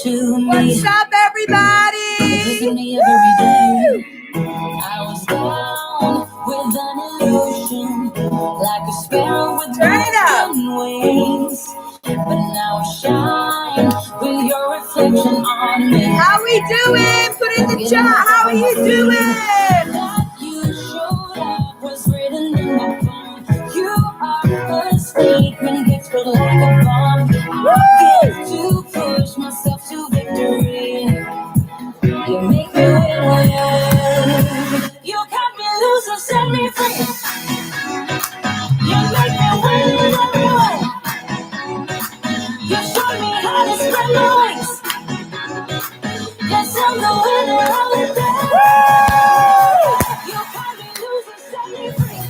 to me. What's up, everybody? Visit me every day. I was down with an illusion, like a sparrow with broken wings. But now I shine with your reflection on me. How we doing? Put in the chat. How are you doing? That you showed up was written in my phone. You are a statement that explode like a bomb. I get to push myself to victory. You make me win. You cut me loose and set me free. You make me win every way. You show me how to spread my wings. Yes, I'm the winner of the day. You cut me loose and set me free.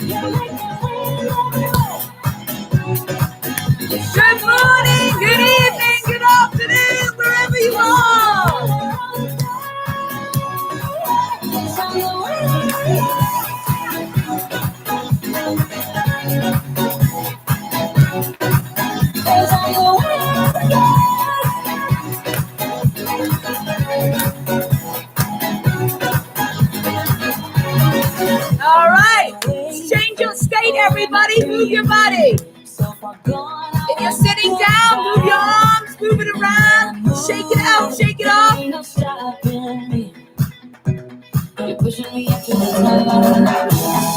You make me win every way. Good morning, good evening, good afternoon, wherever you are. Yes, I'm the winner. Yes, I'm the winner. All right, change your state, everybody. Move your body. If you're sitting down, move your arms, move it around, shake it out, shake it off. Ain't no stopping me. You're pushing me up to the top. I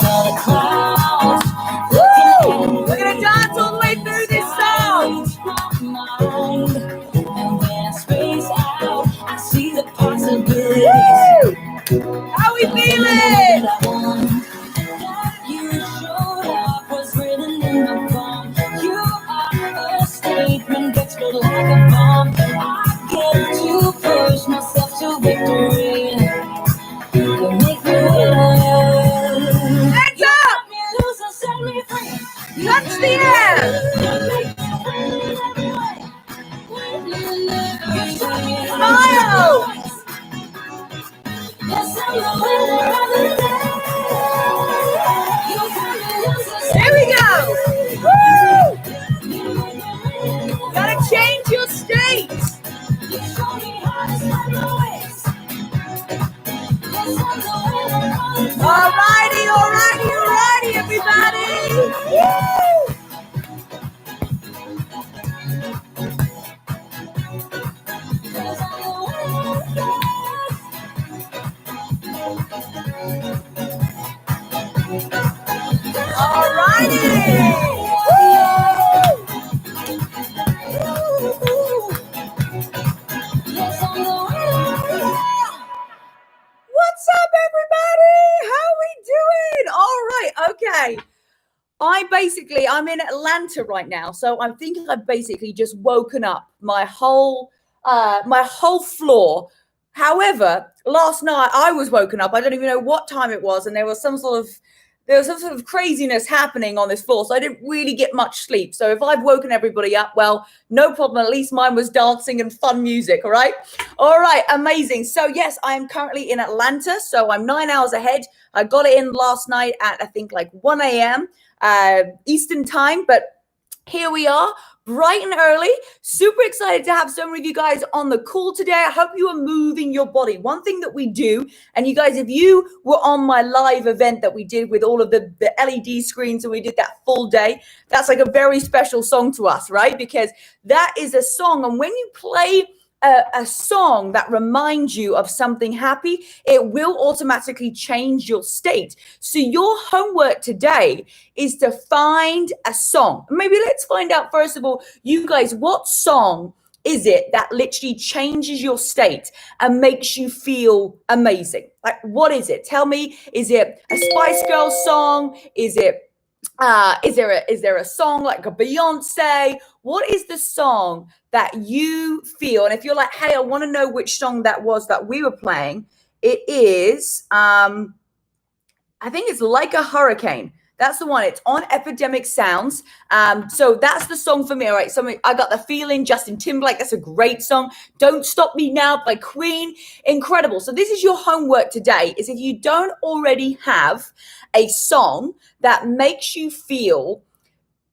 saw the clouds. Woo! We're gonna dance all the way through this song. And when I space out, I see the possibilities. Woo! How we feeling? That you showed up was written in my phone. You are a statement that explode like a bomb. I get to push myself to victory. You make me win. Legs up! Cut me loose and set me free. Touch the air! You make me win every way. You show me how to Smile! yes, I'm the winner of the day. You cut me loose and set There we go! Woo! Gotta change your state. you show me how to spread my wings. Yes, I'm the winner of the day. Alrighty, everybody. Woo! Yes, I'm the winner of the day. Alrighty. Yes, I'm the winner. What's up, everybody? How we doing? All right, okay. I'm in Atlanta right now, so I'm thinking I've basically just woken up my whole floor. However, last night I was woken up. I don't even know what time it was, and there was some sort of craziness happening on this floor, so I didn't really get much sleep. So if I've woken everybody up, well, no problem. At least mine was dancing and fun music, all right? All right, amazing. So yes, I am currently in Atlanta, so I'm 9 hours ahead. I got it in last night at, I think, like 1 a.m. Eastern time, but here we are, bright and early. Super excited to have so many of you guys on the call today. I hope you are moving your body. One thing that we do, and you guys, if you were on my live event that we did with all of the LED screens and we did that full day, that's like a very special song to us, right? Because that is a song, and when you play a song that reminds you of something happy, it will automatically change your state. So your homework today is to find a song. Maybe let's find out, first of all, you guys, what song is it that literally changes your state and makes you feel amazing? Like, what is it? Tell me, is it a Spice Girls song? Is there a song like a Beyonce? What is the song that you feel? And if you're like, hey, I want to know which song that was that we were playing, it is I think it's Like a Hurricane. That's the one. It's on Epidemic Sounds. So that's the song for me. All right. So I Got the Feeling, Justin Timberlake. That's a great song. Don't Stop Me Now by Queen. Incredible. So this is your homework today, is if you don't already have a song that makes you feel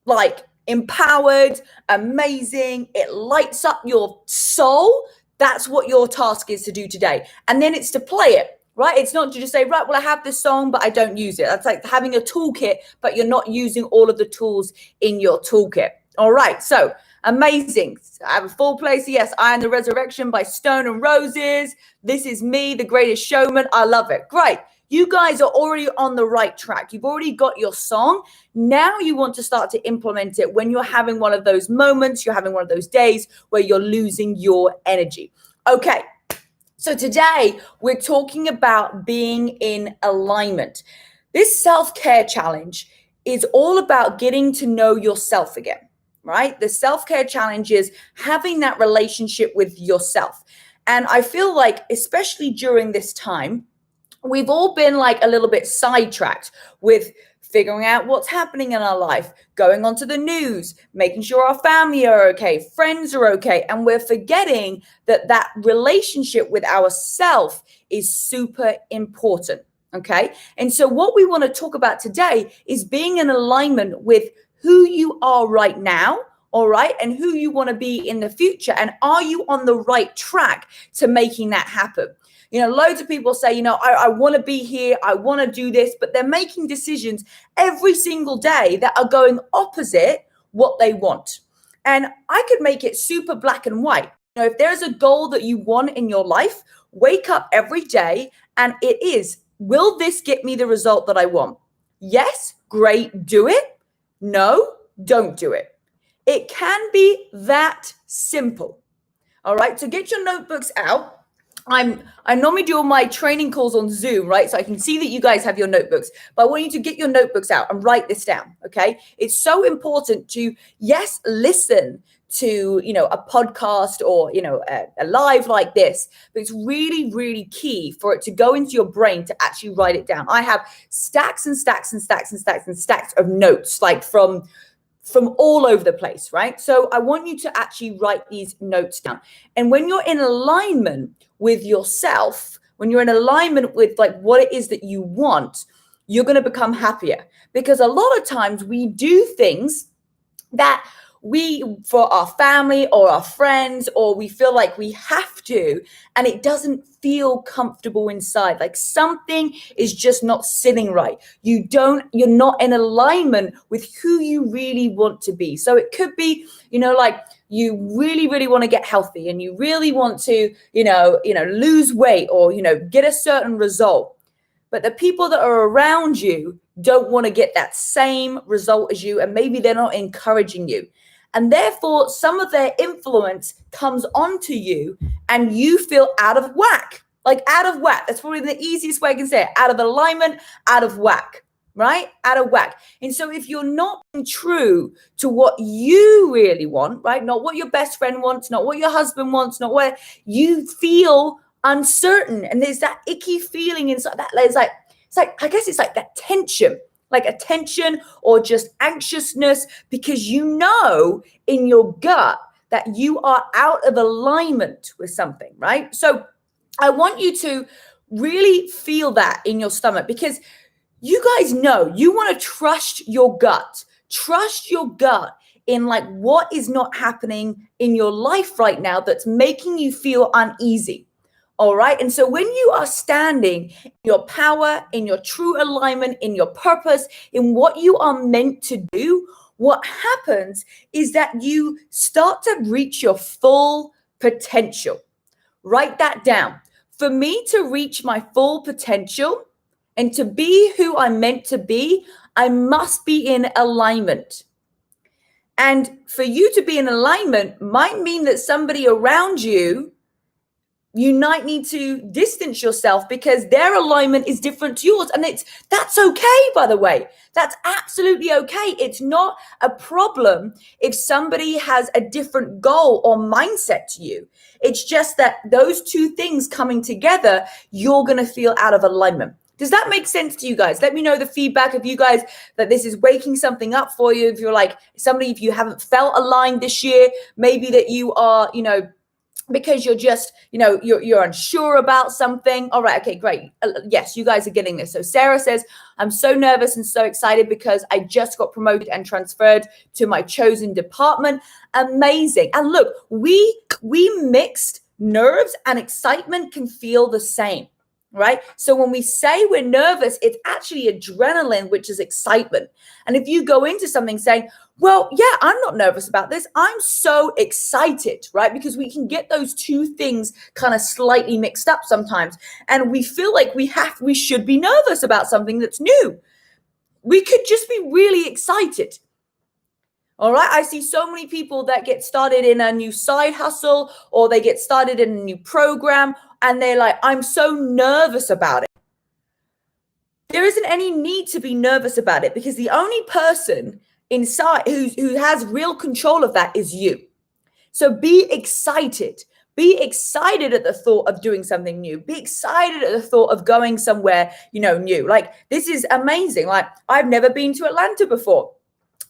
like empowered, amazing. It lights up your soul. That's what your task is to do today. And then it's to play it, right? It's not to just say, right, well, I have this song, but I don't use it. That's like having a toolkit, but you're not using all of the tools in your toolkit. All right, so amazing. I have a full place. Yes, I Am the Resurrection by Stone and Roses. This Is Me, The Greatest Showman. I love it. Great. You guys are already on the right track. You've already got your song. Now you want to start to implement it when you're having one of those moments, you're having one of those days where you're losing your energy. Okay. So today we're talking about being in alignment. This self-care challenge is all about getting to know yourself again, right? The self-care challenge is having that relationship with yourself. And I feel like, especially during this time, we've all been like a little bit sidetracked with figuring out what's happening in our life, going onto the news, making sure our family are okay, friends are okay. And we're forgetting that that relationship with ourself is super important. Okay. And so what we want to talk about today is being in alignment with who you are right now. All right. And who you want to be in the future. And are you on the right track to making that happen? You know, loads of people say, you know, I want to be here. I want to do this, but they're making decisions every single day that are going opposite what they want. And I could make it super black and white. You know, if there's a goal that you want in your life, wake up every day and it is, will this get me the result that I want? Yes, great, do it. No, don't do it. It can be that simple. All right, so get your notebooks out. I normally do all my training calls on Zoom, right? So I can see that you guys have your notebooks, but I want you to get your notebooks out and write this down, okay? It's so important to, yes, listen to, you know, a podcast or, you know, a live like this, but it's really, really key for it to go into your brain to actually write it down. I have stacks and stacks and stacks and stacks and stacks of notes, like from all over the place, right? So I want you to actually write these notes down. And when you're in alignment with yourself, when you're in alignment with like what it is that you want, you're going to become happier. Because a lot of times we do things that for our family or our friends, or we feel like we have to, and it doesn't feel comfortable inside. Like something is just not sitting right. You're not in alignment with who you really want to be. So it could be, you know, like you really, really want to get healthy and you really want to, you know, lose weight or, you know, get a certain result. But the people that are around you don't want to get that same result as you, and maybe they're not encouraging you. And therefore, some of their influence comes onto you and you feel out of whack. Like out of whack. That's probably the easiest way I can say it. Out of alignment, out of whack, right? Out of whack. And so if you're not being true to what you really want, right? Not what your best friend wants, not what your husband wants, not what you feel uncertain. And there's that icky feeling inside that. There's like, I guess it's like that tension. Like a tension or just anxiousness, because you know in your gut that you are out of alignment with something, right? So I want you to really feel that in your stomach, because you guys know you want to trust your gut. Trust your gut in like what is not happening in your life right now that's making you feel uneasy. All right. And so when you are standing in your power, in your true alignment, in your purpose, in what you are meant to do, what happens is that you start to reach your full potential. Write that down. For me to reach my full potential and to be who I'm meant to be, I must be in alignment. And for you to be in alignment might mean that somebody around you might need to distance yourself because their alignment is different to yours. And that's okay, by the way. That's absolutely okay. It's not a problem if somebody has a different goal or mindset to you. It's just that those two things coming together, you're going to feel out of alignment. Does that make sense to you guys? Let me know the feedback of you guys that this is waking something up for you. If you're like somebody, if you haven't felt aligned this year, maybe that you are, you know, because you're just, you're unsure about something. All right, okay, great. Yes, you guys are getting this. So Sarah says, I'm so nervous and so excited because I just got promoted and transferred to my chosen department. Amazing. And look, we mixed nerves and excitement can feel the same. Right? So when we say we're nervous, it's actually adrenaline, which is excitement. And if you go into something saying, well, yeah, I'm not nervous about this, I'm so excited, right? Because we can get those two things kind of slightly mixed up sometimes. And we feel like we should be nervous about something that's new. We could just be really excited. All right. I see so many people that get started in a new side hustle or they get started in a new program and they're like, I'm so nervous about it. There isn't any need to be nervous about it because the only person inside who has real control of that is you. So be excited. Be excited at the thought of doing something new. Be excited at the thought of going somewhere, new. Like, this is amazing. Like, I've never been to Atlanta before.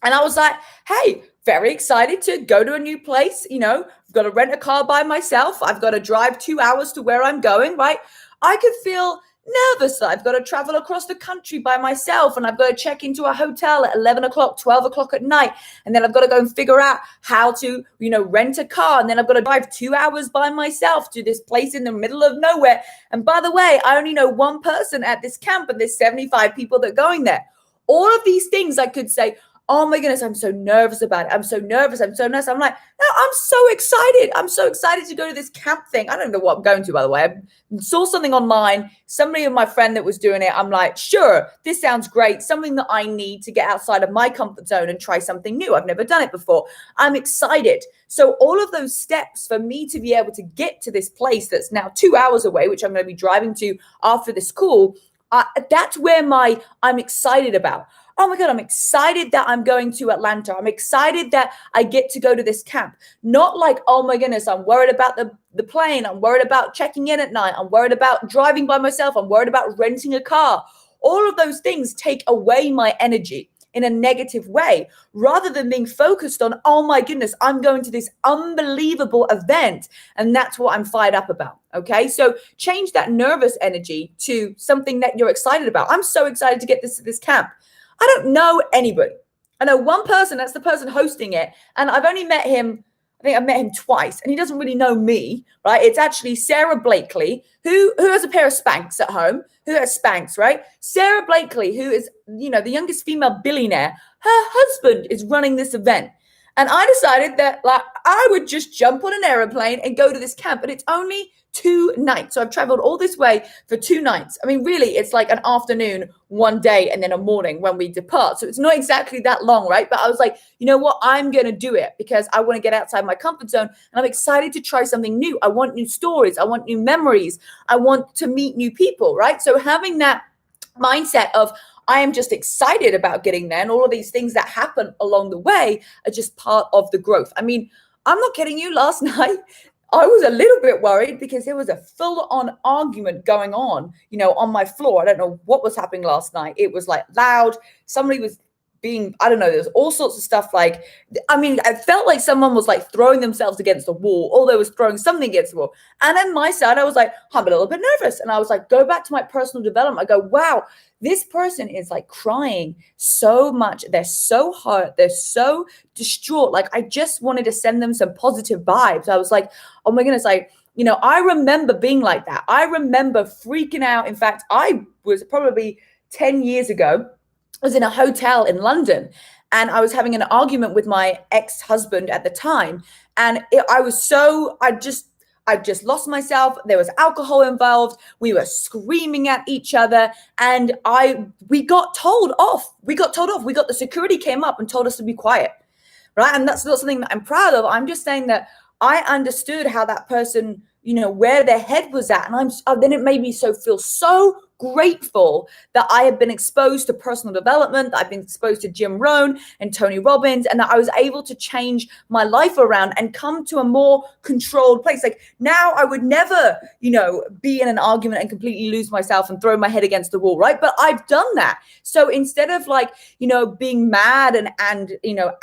And I was like, hey, very excited to go to a new place. I've got to rent a car by myself. I've got to drive 2 hours to where I'm going, right? I could feel nervous that I've got to travel across the country by myself and I've got to check into a hotel at 11 o'clock, 12 o'clock at night. And then I've got to go and figure out how to, rent a car. And then I've got to drive 2 hours by myself to this place in the middle of nowhere. And by the way, I only know one person at this camp and there's 75 people that are going there. All of these things I could say, oh my goodness, I'm so nervous about it. I'm so nervous. I'm so nervous. I'm like, no, I'm so excited. I'm so excited to go to this camp thing. I don't know what I'm going to, by the way. I saw something online. Somebody of my friend that was doing it. I'm like, sure, this sounds great. Something that I need to get outside of my comfort zone and try something new. I've never done it before. I'm excited. So all of those steps for me to be able to get to this place that's now 2 hours away, which I'm going to be driving to after this call, that's where I'm excited about. Oh my God, I'm excited that I'm going to Atlanta. I'm excited that I get to go to this camp. Not like, oh my goodness, I'm worried about the plane. I'm worried about checking in at night. I'm worried about driving by myself. I'm worried about renting a car. All of those things take away my energy in a negative way, rather than being focused on, oh my goodness, I'm going to this unbelievable event. And that's what I'm fired up about. Okay. So change that nervous energy to something that you're excited about. I'm so excited to get this camp. I don't know anybody. I know one person, that's the person hosting it. And I've only met him, I think I've met him twice, and he doesn't really know me, right? It's actually Sarah Blakely, who has a pair of Spanx at home, who has Spanx, right? Sarah Blakely, who is, the youngest female billionaire, her husband is running this event. And I decided that I would just jump on an airplane and go to this camp, and it's only 2 nights. So I've traveled all this way for 2 nights. I mean, really, it's like an afternoon, one day, and then a morning when we depart. So it's not exactly that long, right? But I was like, you know what? I'm going to do it because I want to get outside my comfort zone. And I'm excited to try something new. I want new stories. I want new memories. I want to meet new people, right? So having that mindset of, I am just excited about getting there, and all of these things that happen along the way are just part of the growth. I mean, I'm not kidding you. Last night, I was a little bit worried because there was a full-on argument going on, on my floor. I don't know what was happening last night. It was like loud. Somebody was I don't know, there's all sorts of stuff. I felt like someone was like throwing themselves against the wall, or they was throwing something against the wall. And on my side, I was like, I'm a little bit nervous. And I was like, go back to my personal development. I go, wow, this person is like crying so much. They're so hurt. They're so distraught. Like, I just wanted to send them some positive vibes. I was like, oh my goodness, I remember being like that. I remember freaking out. In fact, I was probably 10 years ago, I was in a hotel in London, and I was having an argument with my ex-husband at the time. And I just lost myself. There was alcohol involved. We were screaming at each other, and we got told off. The security came up and told us to be quiet, right? And that's not something that I'm proud of. I'm just saying that I understood how that person, where their head was at. And then it made me feel so grateful that I had been exposed to personal development, that I've been exposed to Jim Rohn and Tony Robbins, and that I was able to change my life around and come to a more controlled place. Like, now I would never, be in an argument and completely lose myself and throw my head against the wall, right? But I've done that. So instead of being mad and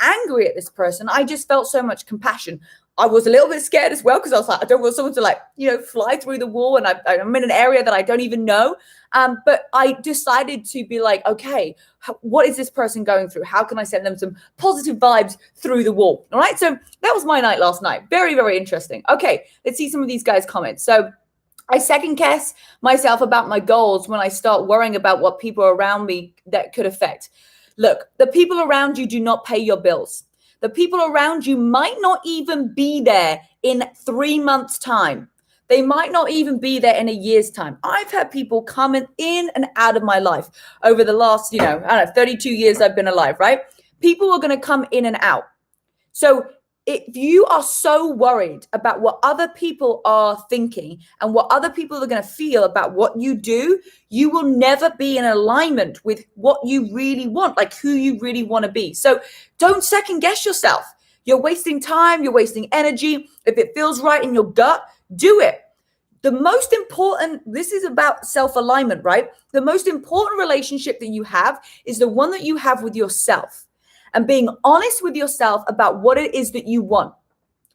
angry at this person, I just felt so much compassion. I was a little bit scared as well, because I was like, I don't want someone to like, fly through the wall, and I'm in an area that I don't even know. But I decided to be like, okay, what is this person going through? How can I send them some positive vibes through the wall? All right. So that was my night last night. Very, very interesting. Okay. Let's see some of these guys' comments. So I second guess myself about my goals when I start worrying about what people around me that could affect. Look, the people around you do not pay your bills. The people around you might not even be there in 3 months' time. They might not even be there in a year's time. I've had people coming in and out of my life over the last, 32 years I've been alive, right? People are going to come in and out. So if you are so worried about what other people are thinking and what other people are going to feel about what you do, you will never be in alignment with what you really want, like who you really want to be. So don't second guess yourself. You're wasting time. You're wasting energy. If it feels right in your gut, do it. The most important, this is about self-alignment, right? The most important relationship that you have is the one that you have with yourself, and being honest with yourself about what it is that you want.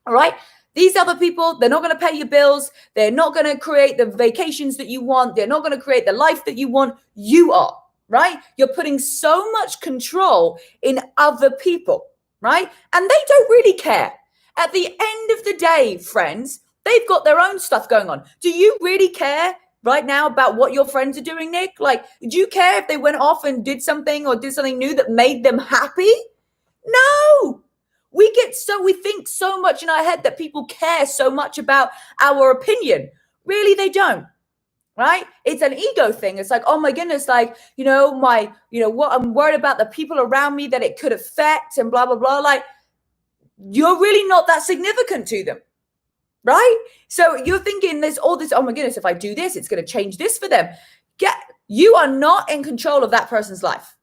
All right. These other people, they're not going to pay your bills. They're not going to create the vacations that you want. They're not going to create the life that you want. You are, right? You're putting so much control in other people, right? And they don't really care. At the end of the day, friends, they've got their own stuff going on. Do you really care right now about what your friends are doing, Nick? Like, do you care if they went off and did something or did something new that made them happy? No. We think so much in our head that people care so much about our opinion. Really, they don't. Right? It's an ego thing. It's like, oh my goodness, like, what I'm worried about the people around me that it could affect and blah, blah, blah. Like, you're really not that significant to them. Right? So you're thinking there's all this, oh my goodness, if I do this, it's going to change this for them. You are not in control of that person's life.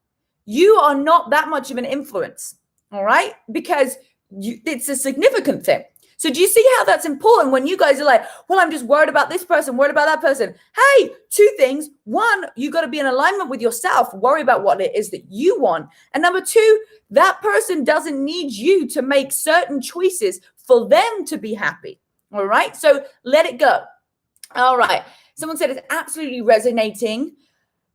You are not that much of an influence. All right? Because it's a significant thing. So do you see how that's important when you guys are like, well, I'm just worried about this person, worried about that person. Hey, 2 things. 1, you got to be in alignment with yourself. Worry about what it is that you want. And number 2, that person doesn't need you to make certain choices for them to be happy. All right? So let it go. All right. Someone said it's absolutely resonating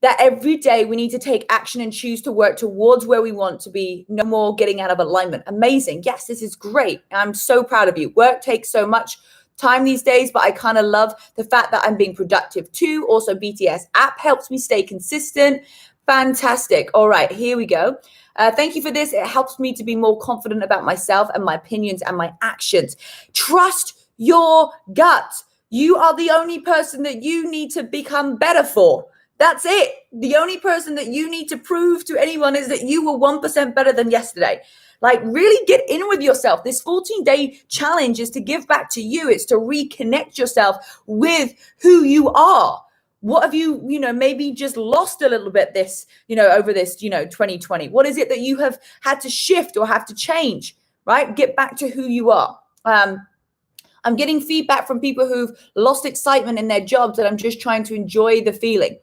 that every day we need to take action and choose to work towards where we want to be. No more getting out of alignment. Amazing. Yes, this is great. I'm so proud of you. Work takes so much time these days, but I kind of love the fact that I'm being productive too. Also, BTS app helps me stay consistent. Fantastic. All right, here we go. Thank you for this. It helps me to be more confident about myself and my opinions and my actions. Trust your gut. You are the only person that you need to become better for. That's it. The only person that you need to prove to anyone is that you were 1% better than yesterday. Like, really get in with yourself. This 14-day challenge is to give back to you. It's to reconnect yourself with who you are. What have you, maybe just lost a little bit this, over this, 2020? What is it that you have had to shift or have to change, right? Get back to who you are. I'm getting feedback from people who've lost excitement in their jobs that I'm just trying to enjoy the feeling.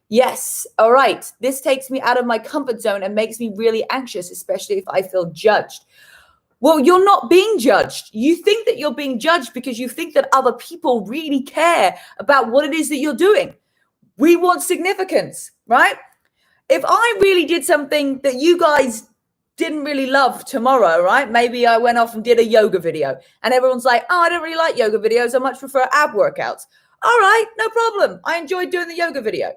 Yes. All right. This takes me out of my comfort zone and makes me really anxious, especially if I feel judged. Well, you're not being judged. You think that you're being judged because you think that other people really care about what it is that you're doing. We want significance, right? If I really did something that you guys didn't really love tomorrow, right? Maybe I went off and did a yoga video and everyone's like, oh, I don't really like yoga videos. I much prefer ab workouts. All right, no problem. I enjoyed doing the yoga video.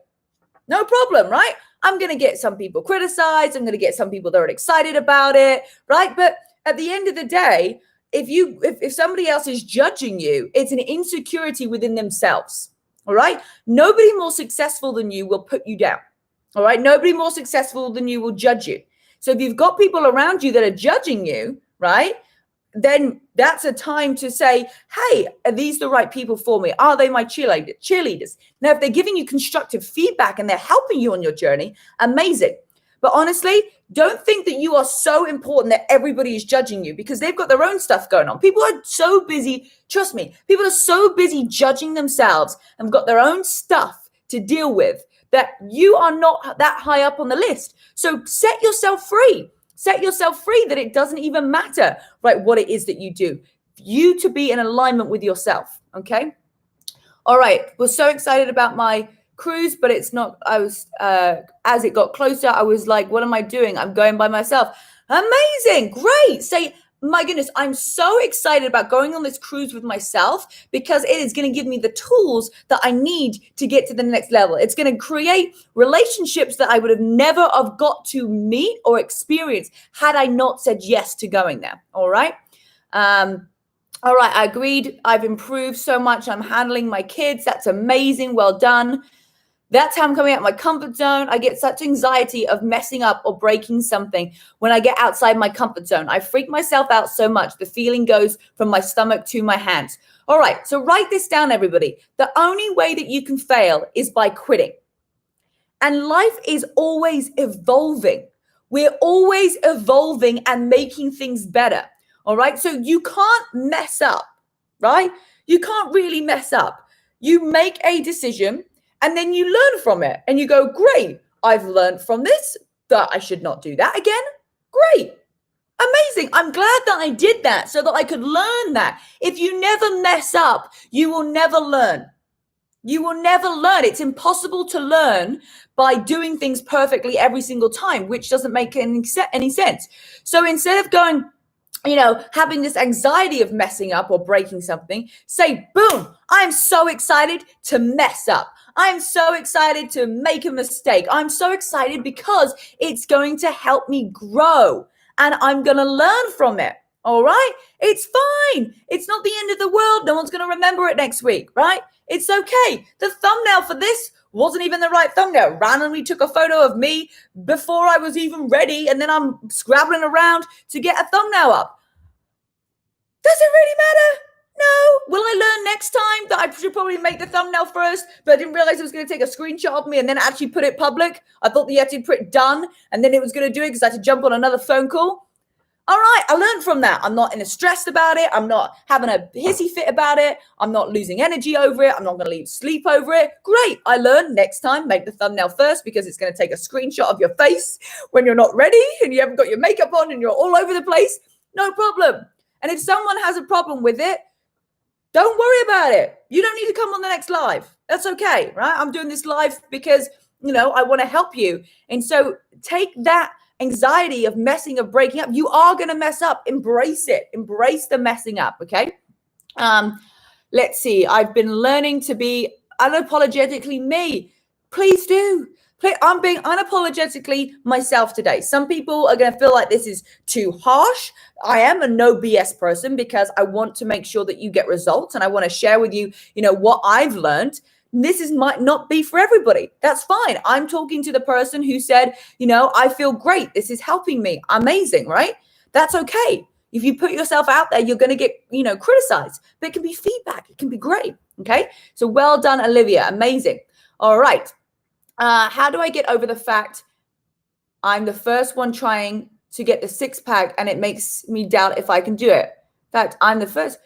No problem, right? I'm going to get some people criticized. I'm going to get some people that are excited about it, right? But at the end of the day, if somebody else is judging you, it's an insecurity within themselves, all right? Nobody more successful than you will put you down, all right? Nobody more successful than you will judge you. So if you've got people around you that are judging you, right, then that's a time to say, hey, are these the right people for me? Are they my cheerleaders? Now, if they're giving you constructive feedback and they're helping you on your journey, amazing. But honestly, don't think that you are so important that everybody is judging you because they've got their own stuff going on. People are so busy, trust me, people are so busy judging themselves and got their own stuff to deal with that you are not that high up on the list. So set yourself free. Set yourself free that it doesn't even matter, right, what it is that you do. you to be in alignment with yourself. Okay. All right. Was so excited about my cruise, but it's not, I was, as it got closer, I was like, what am I doing? I'm going by myself. Amazing. Great. Say, my goodness, I'm so excited about going on this cruise with myself because it is going to give me the tools that I need to get to the next level. It's going to create relationships that I would have never have got to meet or experience had I not said yes to going there. All right. All right, I agreed. I've improved so much. I'm handling my kids. That's amazing. Well done. That's how I'm coming out of my comfort zone. I get such anxiety of messing up or breaking something when I get outside my comfort zone. I freak myself out so much. The feeling goes from my stomach to my hands. All right, so write this down, everybody. The only way that you can fail is by quitting. And life is always evolving. We're always evolving and making things better. All right. So you can't mess up, right? You can't really mess up. You make a decision and then you learn from it and you go, great, I've learned from this that I should not do that again. Great. Amazing. I'm glad that I did that so that I could learn that. If you never mess up, you will never learn. You will never learn. It's impossible to learn by doing things perfectly every single time, which doesn't make any sense. So instead of going, having this anxiety of messing up or breaking something, say, boom, I'm so excited to mess up. I'm so excited to make a mistake. I'm so excited because it's going to help me grow and I'm going to learn from it. All right. It's fine. It's not the end of the world. No one's going to remember it next week, right? It's okay. The thumbnail for this wasn't even the right thumbnail. Randomly took a photo of me before I was even ready. And then I'm scrabbling around to get a thumbnail up. Does it really matter? No. Will I learn next time that I should probably make the thumbnail first, but I didn't realize it was going to take a screenshot of me and then actually put it public? I thought that you had to put it done and then it was going to do it because I had to jump on another phone call. All right, I learned from that. I'm not stressed about it. I'm not having a hissy fit about it. I'm not losing energy over it. I'm not going to lose sleep over it. Great. I learned next time, make the thumbnail first because it's going to take a screenshot of your face when you're not ready and you haven't got your makeup on and you're all over the place. No problem. And if someone has a problem with it, don't worry about it. You don't need to come on the next live. That's okay, right? I'm doing this live because, I want to help you. And so take that anxiety of messing, of breaking up. You are going to mess up. Embrace it. Embrace the messing up. Okay. Let's see. I've been learning to be unapologetically me. Please do. I'm being unapologetically myself today. Some people are going to feel like this is too harsh. I am a no BS person because I want to make sure that you get results and I want to share with you, what I've learned. This might not be for everybody. That's fine. I'm talking to the person who said, I feel great. This is helping me. Amazing, right? That's okay. If you put yourself out there, you're going to get, criticized. But it can be feedback. It can be great. Okay. So well done, Olivia. Amazing. All right. How do I get over the fact I'm the first one trying to get the 6-pack and it makes me doubt if I can do it? In fact, I'm the first.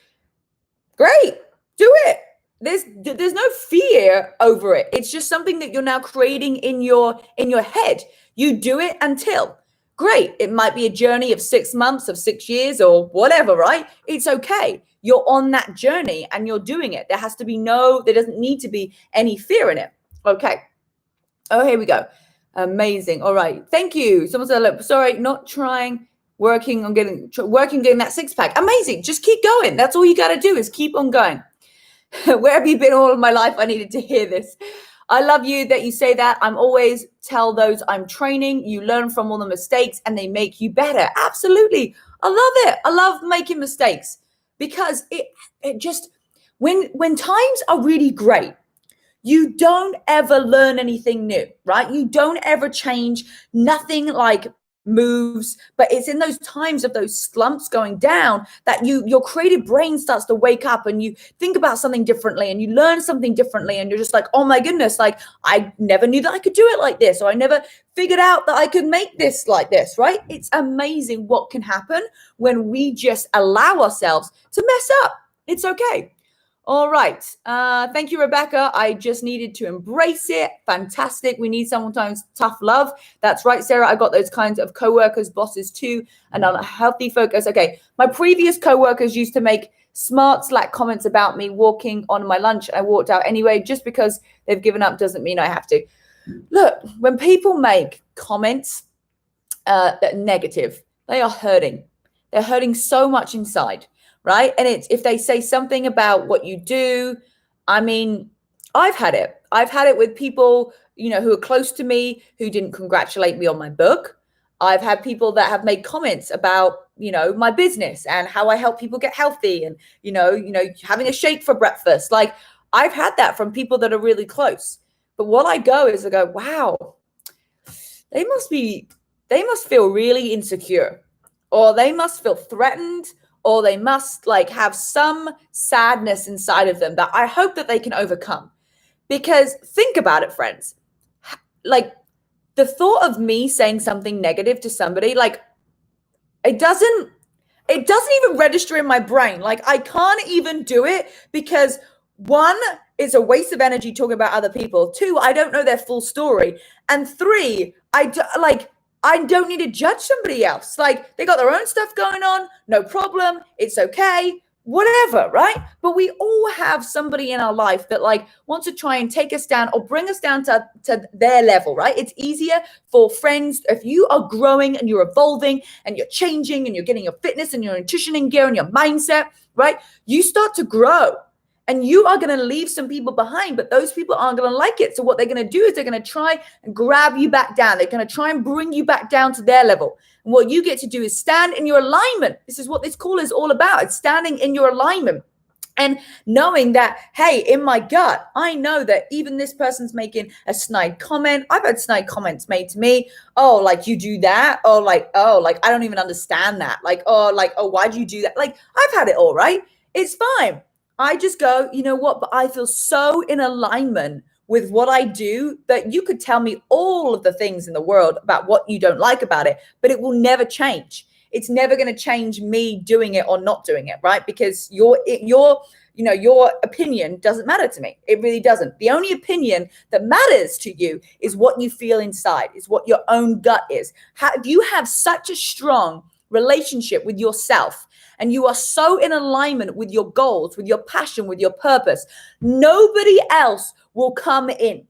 Great. Do it. There's no fear over it. It's just something that you're now creating in your head. You do it until. Great. It might be a journey of 6 months, of 6 years or whatever, right? It's okay. You're on that journey and you're doing it. There doesn't need to be any fear in it. Okay. Oh, here we go. Amazing. All right. Thank you. Someone said, look, sorry, not trying, working on getting that 6-pack. Amazing. Just keep going. That's all you got to do is keep on going. Where have you been all of my life? I needed to hear this. I love you that you say that. I'm always tell those I'm training. You learn from all the mistakes and they make you better. Absolutely. I love it. I love making mistakes because it just, when times are really great, you don't ever learn anything new, right? You don't ever change. Nothing like moves, but it's in those times of those slumps going down that your creative brain starts to wake up and you think about something differently and you learn something differently and you're just like, oh my goodness, like I never knew that I could do it like this, or I never figured out that I could make this like this, right? It's amazing what can happen when we just allow ourselves to mess up. It's okay. All right. Thank you, Rebecca. I just needed to embrace it. Fantastic. We need sometimes tough love. That's right, Sarah. I got those kinds of coworkers, bosses too, and on a healthy focus. Okay. My previous coworkers used to make Smart Slack comments about me walking on my lunch. I walked out anyway. Just because they've given up doesn't mean I have to. Look, when people make comments that are negative, they are hurting. They're hurting so much inside, right? And it's if they say something about what you do, I mean, I've had it. I've had it with people, who are close to me who didn't congratulate me on my book. I've had people that have made comments about, my business and how I help people get healthy and, having a shake for breakfast. Like I've had that from people that are really close. But what I go, wow, they must feel really insecure, or they must feel threatened, or they must have some sadness inside of them that I hope that they can overcome. Because think about it, friends, the thought of me saying something negative to somebody, it doesn't even register in my brain. I can't even do it because one, it's a waste of energy talking about other people. Two, I don't know their full story. And three, I don't need to judge somebody else. They got their own stuff going on, no problem. It's okay, whatever, right? But we all have somebody in our life that wants to try and take us down or bring us down to their level, right? It's easier for friends if you are growing and you're evolving and you're changing and you're getting your fitness and your nutrition in gear and your mindset, right? You start to grow. And you are going to leave some people behind, but those people aren't going to like it. So what they're going to do is they're going to try and grab you back down. They're going to try and bring you back down to their level. And what you get to do is stand in your alignment. This is what this call is all about. It's standing in your alignment and knowing that, hey, in my gut, I know that even this person's making a snide comment. I've had snide comments made to me. Oh, you do that? Oh, I don't even understand that. Why do you do that? I've had it all, right? It's fine. I just go, you know what? But I feel so in alignment with what I do that you could tell me all of the things in the world about what you don't like about it, but it will never change. It's never going to change me doing it or not doing it, right? Because your opinion doesn't matter to me. It really doesn't. The only opinion that matters to you is what you feel inside, is what your own gut is. If you have such a strong relationship with yourself, and you are so in alignment with your goals, with your passion, with your purpose, nobody else will come in.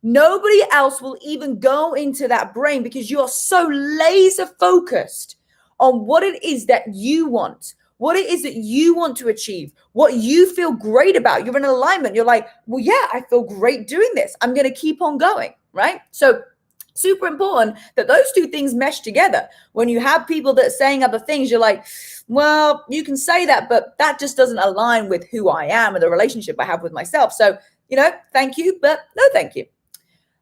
Nobody else will even go into that brain because you are so laser focused on what it is that you want, what it is that you want to achieve, what you feel great about. You're in alignment. You're like, well, yeah, I feel great doing this. I'm going to keep on going, right? So super important that those two things mesh together. When you have people that are saying other things, you're like, well, you can say that, but that just doesn't align with who I am and the relationship I have with myself. So, thank you, but no thank you.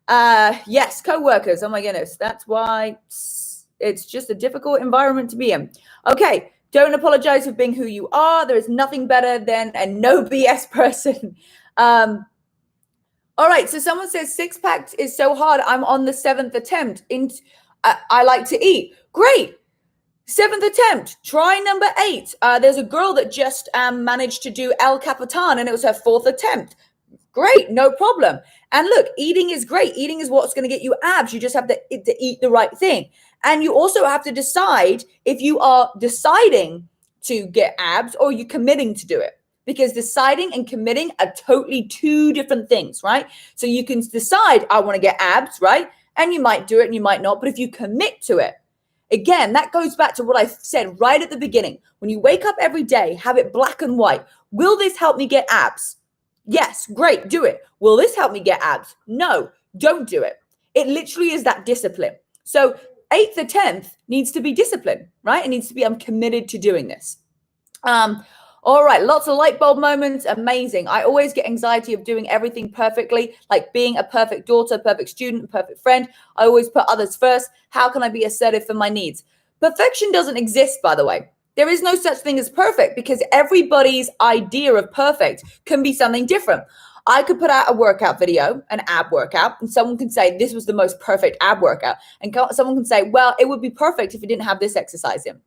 Yes, co-workers. Oh my goodness. That's why it's just a difficult environment to be in. Okay. Don't apologize for being who you are. There is nothing better than a no BS person. All right, so someone says 6-pack is so hard. I'm on the 7th attempt. I like to eat. Great. 7th attempt. Try number 8. There's a girl that just managed to do El Capitan, and it was her 4th attempt. Great, no problem. And look, eating is great. Eating is what's going to get you abs. You just have to eat the right thing. And you also have to decide if you are deciding to get abs or you're committing to do it. Because deciding and committing are totally two different things, right? So you can decide, I want to get abs, right? And you might do it and you might not. But if you commit to it, again, that goes back to what I said right at the beginning. When you wake up every day, have it black and white. Will this help me get abs? Yes, great, do it. Will this help me get abs? No, don't do it. It literally is that discipline. So 8th or 10th needs to be discipline, right? It needs to be, I'm committed to doing this. All right, lots of light bulb moments. Amazing. I always get anxiety of doing everything perfectly, like being a perfect daughter, perfect student, perfect friend. I always put others first. How can I be assertive for my needs? Perfection doesn't exist, by the way. There is no such thing as perfect because everybody's idea of perfect can be something different. I could put out a workout video, an ab workout, and someone can say this was the most perfect ab workout. And someone can say, well, it would be perfect if it didn't have this exercise in.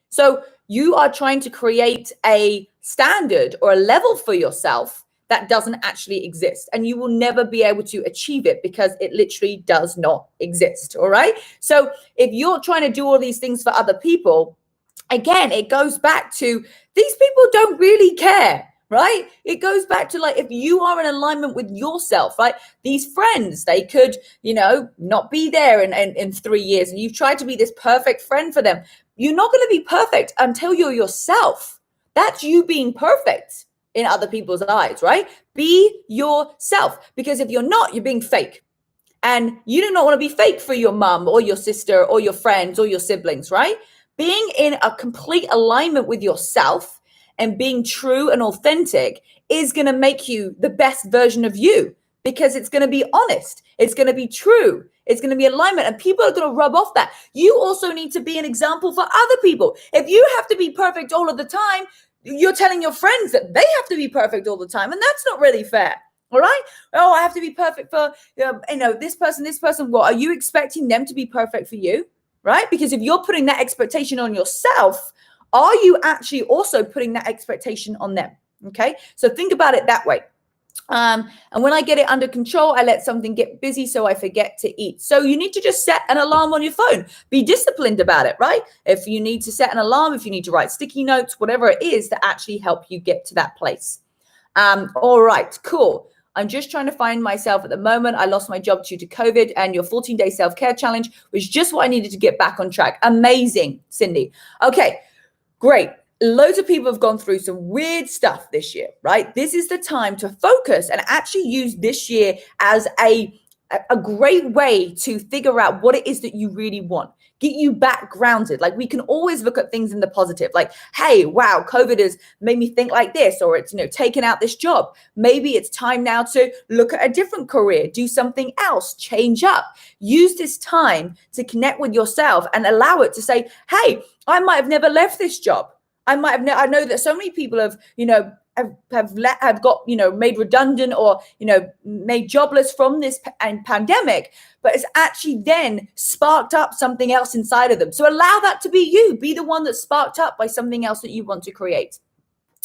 So you are trying to create a standard or a level for yourself that doesn't actually exist. And you will never be able to achieve it because it literally does not exist. All right. So if you're trying to do all these things for other people, again, it goes back to these people don't really care, right? It goes back to like, if you are in alignment with yourself, right? These friends, they could, not be there in 3 years, and you've tried to be this perfect friend for them. You're not going to be perfect until you're yourself. That's you being perfect in other people's eyes, right? Be yourself, because if you're not, you're being fake. And you do not want to be fake for your mom or your sister or your friends or your siblings, right? Being in a complete alignment with yourself and being true and authentic is going to make you the best version of you, because it's going to be honest. It's going to be true. It's going to be alignment, and people are going to rub off that. You also need to be an example for other people. If you have to be perfect all of the time, you're telling your friends that they have to be perfect all the time, and that's not really fair. All right. Oh, I have to be perfect for, this person. What are you expecting them to be perfect for you? Right? Because if you're putting that expectation on yourself, are you actually also putting that expectation on them? Okay. So think about it that way. And when I get it under control, I let something get busy so I forget to eat. So you need to just set an alarm on your phone. Be disciplined about it, right? If you need to set an alarm, if you need to write sticky notes, whatever it is to actually help you get to that place. All right, cool. I'm just trying to find myself at the moment. I lost my job due to COVID, and your 14-day self-care challenge was just what I needed to get back on track. Amazing, Cindy. Okay, great. Loads of people have gone through some weird stuff this year, right? This is the time to focus and actually use this year as a great way to figure out what it is that you really want. Get you back grounded. Like, we can always look at things in the positive. Like, hey, wow, COVID has made me think like this, or it's, taken out this job. Maybe it's time now to look at a different career, do something else, change up. Use this time to connect with yourself and allow it to say, hey, I might have never left this job. I know that so many people have, have got, made redundant or, made jobless from this pandemic, but it's actually then sparked up something else inside of them. So allow that to be you. Be the one that's sparked up by something else that you want to create.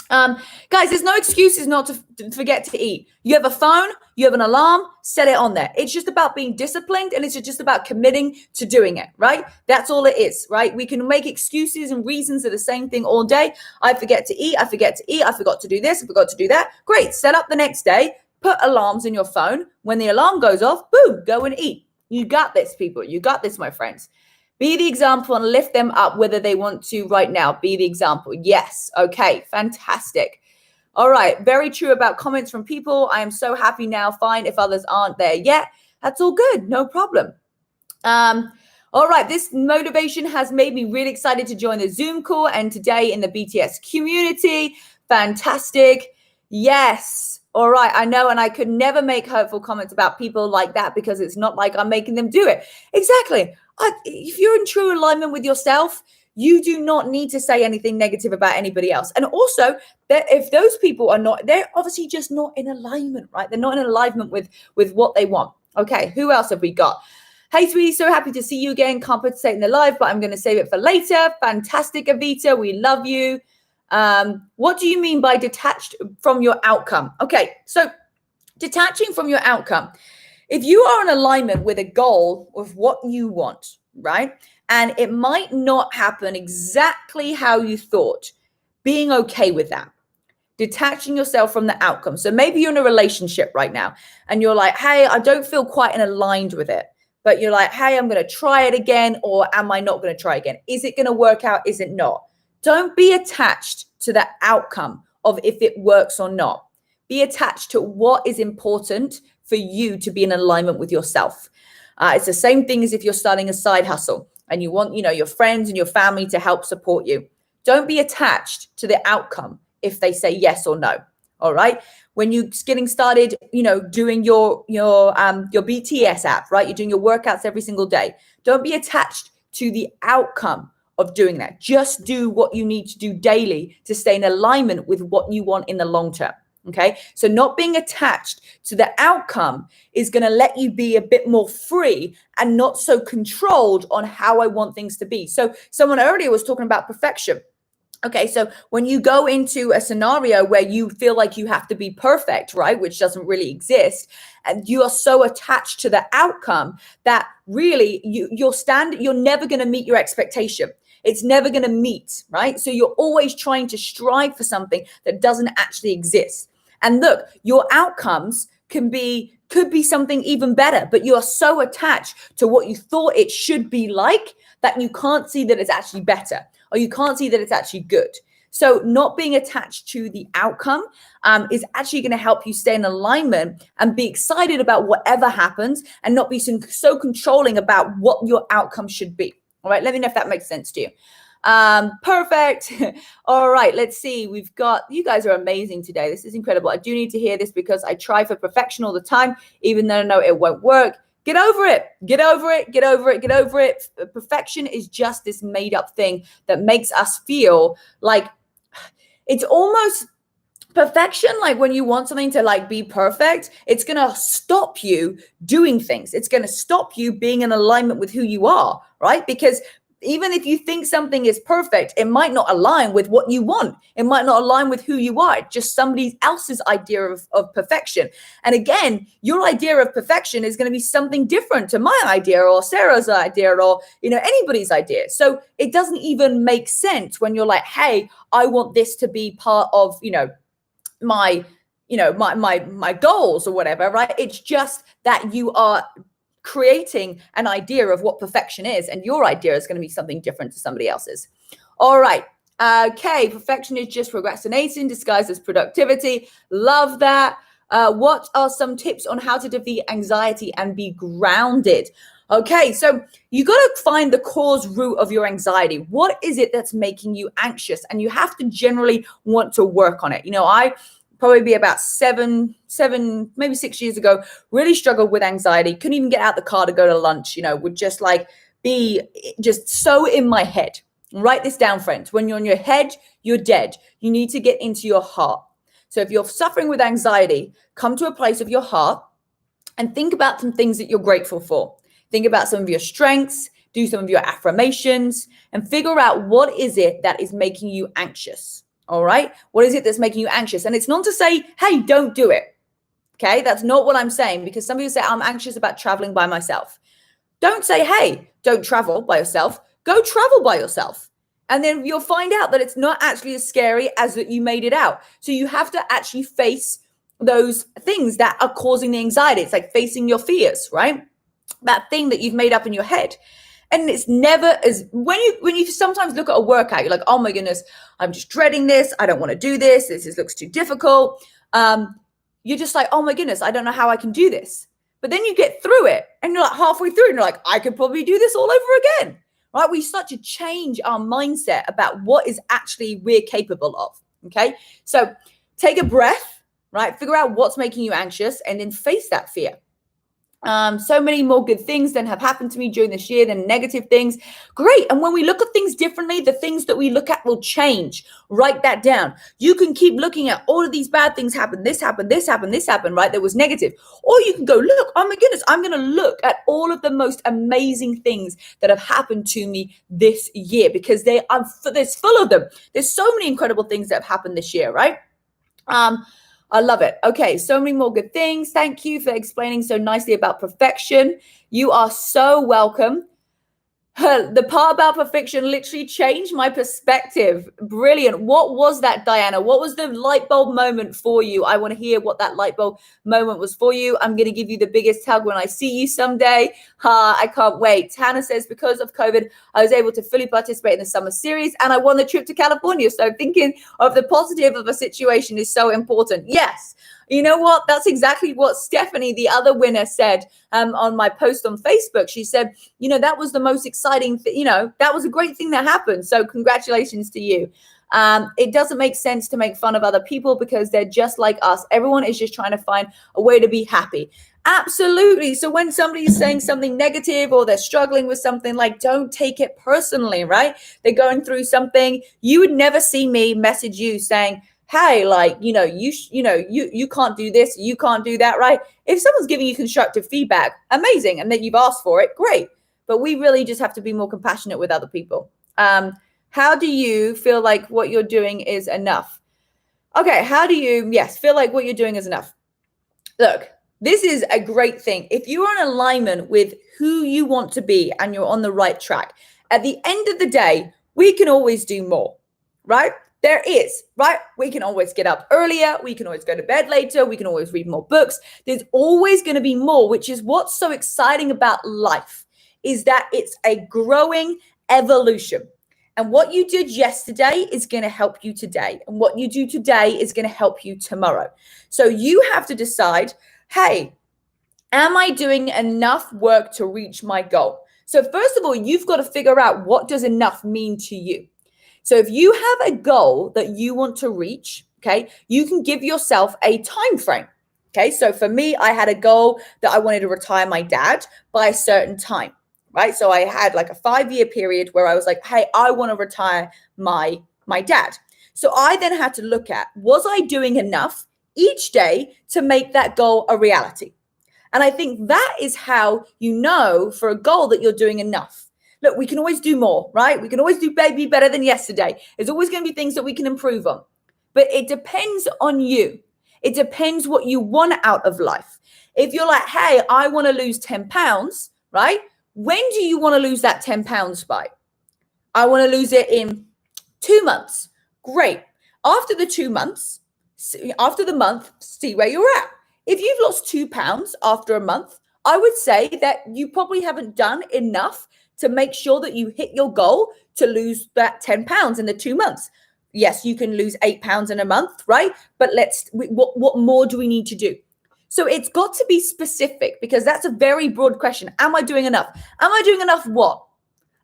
Guys, there's no excuses not to forget to eat. You have a phone, you have an alarm, set it on there. It's just about being disciplined, and it's just about committing to doing it, right? That's all it is, right? We can make excuses and reasons for the same thing all day. I forget to eat, I forgot to do this, I forgot to do that. Great, set up the next day, put alarms in your phone. When the alarm goes off, boom, go and eat. You got this, people. You got this, my friends. Be the example and lift them up whether they want to right now. Be the example. Yes. Okay. Fantastic. All right. Very true about comments from people. I am so happy now. Fine if others aren't there yet. That's all good. No problem. All right. This motivation has made me really excited to join the Zoom call and today in the BTS community. Fantastic. Yes. All right. I know. And I could never make hurtful comments about people like that, because it's not like I'm making them do it. Exactly. If you're in true alignment with yourself, you do not need to say anything negative about anybody else. And also, that if those people are not, they're obviously just not in alignment, right? They're not in alignment with what they want. Okay, who else have we got? Hey, sweetie, so happy to see you again. Can't participate in the live, but I'm going to save it for later. Fantastic, Avita. We love you. What do you mean by detached from your outcome? Okay, so detaching from your outcome. If you are in alignment with a goal of what you want, right? And it might not happen exactly how you thought, being okay with that. Detaching yourself from the outcome. So maybe you're in a relationship right now and you're like, hey, I don't feel quite aligned with it. But you're like, hey, I'm going to try it again, or am I not going to try again? Is it going to work out? Is it not? Don't be attached to the outcome of if it works or not. Be attached to what is important for you to be in alignment with yourself. It's the same thing as if you're starting a side hustle and you want, your friends and your family to help support you. Don't be attached to the outcome if they say yes or no. All right. When you're getting started, doing your BTS app, right? You're doing your workouts every single day. Don't be attached to the outcome of doing that. Just do what you need to do daily to stay in alignment with what you want in the long term. Okay, so not being attached to the outcome is going to let you be a bit more free and not so controlled on how I want things to be. So someone earlier was talking about perfection. Okay, so when you go into a scenario where you feel like you have to be perfect, right, which doesn't really exist, and you are so attached to the outcome that really you're never going to meet your expectation. It's never going to meet, right? So you're always trying to strive for something that doesn't actually exist. And look, your outcomes could be something even better, but you are so attached to what you thought it should be like that you can't see that it's actually better, or you can't see that it's actually good. So not being attached to the outcome is actually going to help you stay in alignment and be excited about whatever happens, and not be so controlling about what your outcome should be. All right, let me know if that makes sense to you. Perfect. All right, let's see. We've got, you guys are amazing today. This is incredible. I do need to hear this because I try for perfection all the time, even though I know it won't work. Get over it. Get over it. Get over it. Get over it. Perfection is just this made up thing that makes us feel like it's almost perfection. Like when you want something to like be perfect, it's going to stop you doing things. It's going to stop you being in alignment with who you are, right? Because even if you think something is perfect, it might not align with what you want. It might not align with who you are. It's just somebody else's idea of perfection. And again, your idea of perfection is going to be something different to my idea, or Sarah's idea, or anybody's idea. So it doesn't even make sense when you're like, hey, I want this to be part of my goals or whatever, right? It's just that you are creating an idea of what perfection is, and your idea is going to be something different to somebody else's. All right. Okay. Perfection is just procrastination disguised as productivity. Love that. What are some tips on how to defeat anxiety and be grounded? Okay, so you got to find the cause root of your anxiety. What is it that's making you anxious? And you have to generally want to work on it. I probably be about seven, maybe 6 years ago, really struggled with anxiety. Couldn't even get out the car to go to lunch, would just like be just so in my head. Write this down, friends. When you're in your head, you're dead. You need to get into your heart. So if you're suffering with anxiety, come to a place of your heart and think about some things that you're grateful for. Think about some of your strengths, do some of your affirmations, and figure out what is it that is making you anxious. All right. What is it that's making you anxious? And it's not to say, hey, don't do it. Okay. That's not what I'm saying, because some people say, I'm anxious about traveling by myself. Don't say, hey, don't travel by yourself. Go travel by yourself. And then you'll find out that it's not actually as scary as that you made it out. So you have to actually face those things that are causing the anxiety. It's like facing your fears, right? That thing that you've made up in your head. And it's never as when you sometimes look at a workout, you're like, oh my goodness, I'm just dreading this. I don't want to do this. This looks too difficult. You're just like, oh my goodness, I don't know how I can do this. But then you get through it and you're like halfway through and you're like, I could probably do this all over again. Right? We start to change our mindset about what is actually we're capable of. Okay. So take a breath, right? Figure out what's making you anxious and then face that fear. So many more good things than have happened to me during this year than negative things. Great. And when we look at things differently, the things that we look at will change. Write that down. You can keep looking at all of these bad things happen. This happened, this happened, this happened, right? That was negative. Or you can go, look, oh my goodness, I'm going to look at all of the most amazing things that have happened to me this year, because there's full of them. There's so many incredible things that have happened this year, right? I love it. Okay, so many more good things. Thank you for explaining so nicely about perfection. You are so welcome. The part about perfection literally changed my perspective. Brilliant. What was that, Diana? What was the light bulb moment for you? I want to hear what that light bulb moment was for you. I'm going to give you the biggest hug when I see you someday. I can't wait. Hannah says, because of COVID, I was able to fully participate in the summer series and I won the trip to California. So thinking of the positive of a situation is so important. Yes. You know what? That's exactly what Stephanie, the other winner, said on my post on Facebook. She said, that was the most exciting thing. That was a great thing that happened. So congratulations to you. It doesn't make sense to make fun of other people because they're just like us. Everyone is just trying to find a way to be happy. Absolutely. So when somebody's saying something negative or they're struggling with something, like, don't take it personally, right? They're going through something. You would never see me message you saying, hey, like, you can't do this, you can't do that, right? If someone's giving you constructive feedback, amazing, and that you've asked for it, great. But we really just have to be more compassionate with other people. How do you feel like what you're doing is enough? Okay, how do you, feel like what you're doing is enough? Look, this is a great thing. If you're in alignment with who you want to be and you're on the right track, at the end of the day, we can always do more, right? There is, right? We can always get up earlier. We can always go to bed later. We can always read more books. There's always going to be more, which is what's so exciting about life, is that it's a growing evolution. And what you did yesterday is going to help you today. And what you do today is going to help you tomorrow. So you have to decide, hey, am I doing enough work to reach my goal? So first of all, you've got to figure out, what does enough mean to you? So if you have a goal that you want to reach, okay, you can give yourself a time frame. Okay, so for me, I had a goal that I wanted to retire my dad by a certain time, right? So I had like a 5-year period where I was like, hey, I want to retire my dad. So I then had to look at, was I doing enough each day to make that goal a reality? And I think that is how you know for a goal that you're doing enough. Look, we can always do more, right? We can always do maybe better than yesterday. There's always going to be things that we can improve on. But it depends on you. It depends what you want out of life. If you're like, hey, I want to lose 10 pounds, right? When do you want to lose that 10 pounds by? I want to lose it in 2 months. Great. After the 2 months, after the month, see where you're at. If you've lost 2 pounds after a month, I would say that you probably haven't done enough to make sure that you hit your goal to lose that 10 pounds in the 2 months. Yes, you can lose 8 pounds in a month, right? But what more do we need to do? So it's got to be specific, because that's a very broad question. Am I doing enough? Am I doing enough what?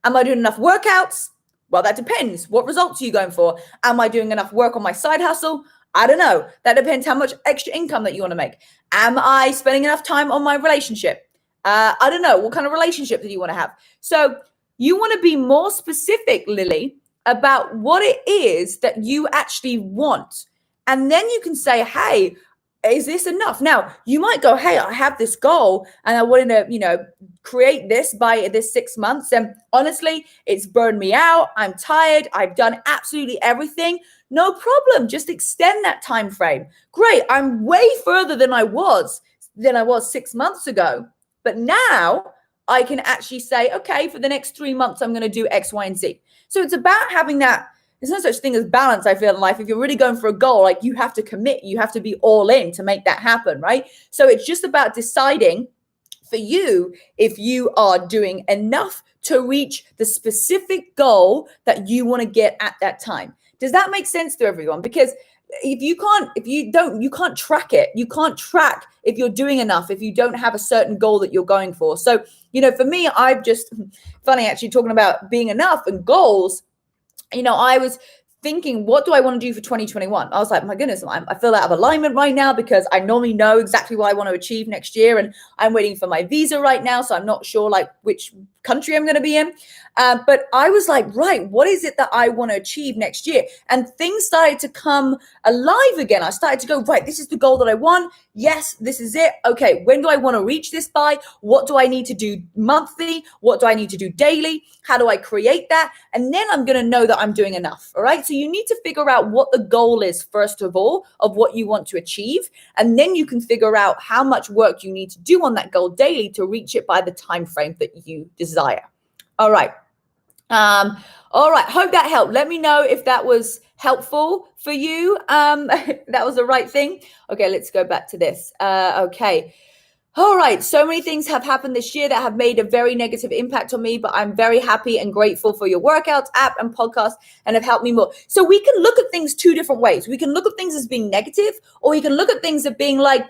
Am I doing enough workouts? Well, that depends. What results are you going for? Am I doing enough work on my side hustle? I don't know. That depends how much extra income that you want to make. Am I spending enough time on my relationship? I don't know. What kind of relationship do you want to have? So you want to be more specific, Lily, about what it is that you actually want. And then you can say, hey, is this enough? Now, you might go, hey, I have this goal and I want to, create this by this 6 months. And honestly, it's burned me out. I'm tired. I've done absolutely everything. No problem. Just extend that time frame. Great. I'm way further than I was 6 months ago. But now I can actually say, okay, for the next 3 months, I'm going to do X, Y, and Z. So it's about having that. There's no such thing as balance, I feel, in life. If you're really going for a goal, like, you have to commit, you have to be all in to make that happen, right? So it's just about deciding for you if you are doing enough to reach the specific goal that you want to get at that time. Does that make sense to everyone? Because you can't track it. You can't track if you're doing enough, if you don't have a certain goal that you're going for. So, for me, I've just, funny actually, talking about being enough and goals, I was thinking, what do I want to do for 2021? I was like, my goodness, I feel out of alignment right now, because I normally know exactly what I want to achieve next year. And I'm waiting for my visa right now. So I'm not sure like which country I'm going to be in. But I was like, right, what is it that I want to achieve next year? And things started to come alive again. I started to go, right, this is the goal that I want. Yes, this is it. Okay, when do I want to reach this by? What do I need to do monthly? What do I need to do daily? How do I create that? And then I'm going to know that I'm doing enough. All right. So you need to figure out what the goal is, first of all, of what you want to achieve. And then you can figure out how much work you need to do on that goal daily to reach it by the time frame that you desire. All right. All right. Hope that helped. Let me know if that was helpful for you. That was the right thing. Okay, let's go back to this. Okay. All right. So many things have happened this year that have made a very negative impact on me, but I'm very happy and grateful for your workouts, app, and podcast, and have helped me more. So we can look at things two different ways. We can look at things as being negative, or we can look at things as being like,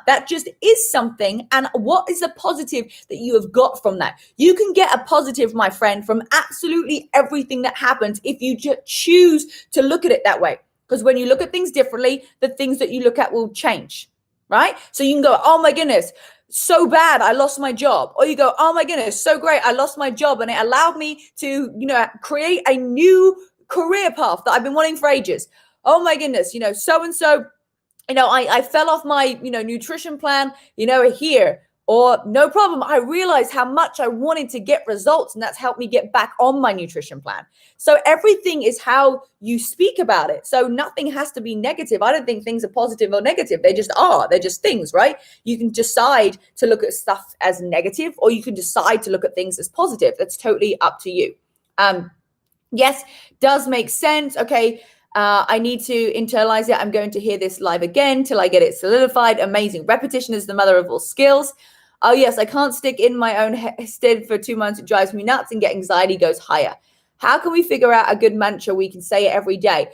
that just is something. And what is the positive that you have got from that? You can get a positive, my friend, from absolutely everything that happens if you just choose to look at it that way. Because when you look at things differently, the things that you look at will change, right? So you can go, oh my goodness, so bad, I lost my job. Or you go, oh my goodness, so great, I lost my job. And it allowed me to, create a new career path that I've been wanting for ages. Oh my goodness, so-and-so, I fell off my, nutrition plan, here, or no problem. I realized how much I wanted to get results, and that's helped me get back on my nutrition plan. So everything is how you speak about it. So nothing has to be negative. I don't think things are positive or negative. They just are. They're just things, right? You can decide to look at stuff as negative, or you can decide to look at things as positive. That's totally up to you. Yes, does make sense. Okay, I need to internalize it. I'm going to hear this live again till I get it solidified. Amazing. Repetition is the mother of all skills. Oh, yes, I can't stick in my own stead for 2 months. It drives me nuts and get anxiety goes higher. How can we figure out a good mantra we can say it every day?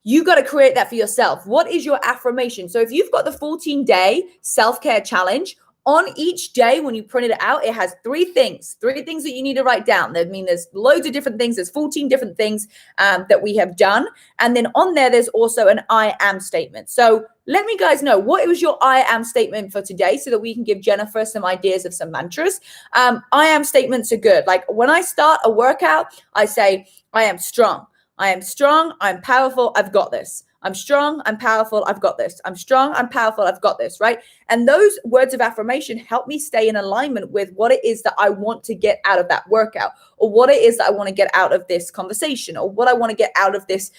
You got to create that for yourself. What is your affirmation? So if you've got the 14-day self-care challenge, on each day when you print it out, it has three things that you need to write down. I mean, there's loads of different things. There's 14 different things that we have done. And then on there, there's also an I am statement. So let me guys know, what was your I am statement for today so that we can give Jennifer some ideas of some mantras. I am statements are good. Like when I start a workout, I say, I am strong. I am strong. I'm powerful. I've got this. I'm strong. I'm powerful. I've got this. I'm strong. I'm powerful. I've got this. Right. And those words of affirmation help me stay in alignment with what it is that I want to get out of that workout, or what it is that I want to get out of this conversation, or what I want to get out of this,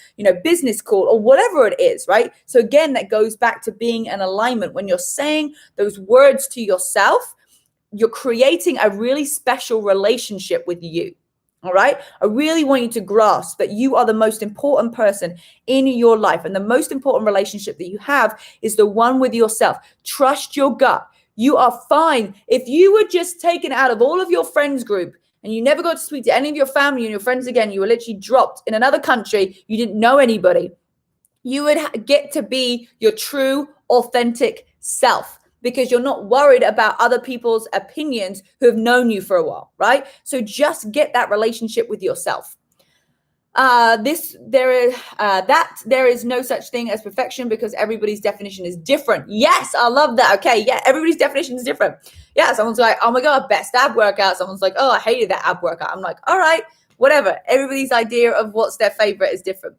business call, or whatever it is. Right. So again, that goes back to being in alignment. When you're saying those words to yourself, you're creating a really special relationship with you. All right. I really want you to grasp that you are the most important person in your life. And the most important relationship that you have is the one with yourself. Trust your gut. You are fine. If you were just taken out of all of your friends group and you never got to speak to any of your family and your friends again, you were literally dropped in another country, you didn't know anybody, you would get to be your true, authentic self, because you're not worried about other people's opinions who have known you for a while, right? So just get that relationship with yourself. There is no such thing as perfection because everybody's definition is different. Yes, I love that. Okay, yeah, everybody's definition is different. Yeah, someone's like, oh my God, best ab workout. Someone's like, oh, I hated that ab workout. I'm like, all right, whatever. Everybody's idea of what's their favorite is different.